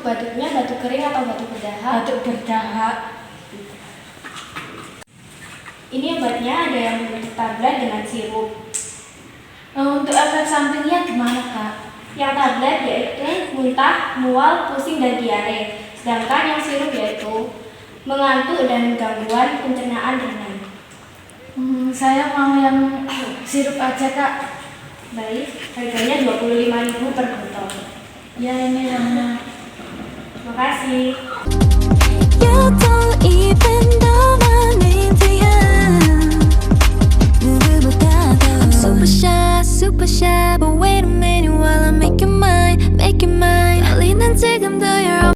batuknya batuk kering atau batuk berdahak? Batuk berdahak. Ini obatnya ada yang bentuk tablet dengan sirup. Untuk efek sampingnya gimana, Kak? Yang tablet yaitu muntah, mual, pusing, dan diare. Sedangkan yang sirup yaitu mengantuk dan gangguan pencernaan ringan. Saya mau yang sirup aja, Kak. Baik, harganya 25.000 per botol. Ya, ini yang. Terima kasih. You don't even know my name, I'm super shy, but wait a minute.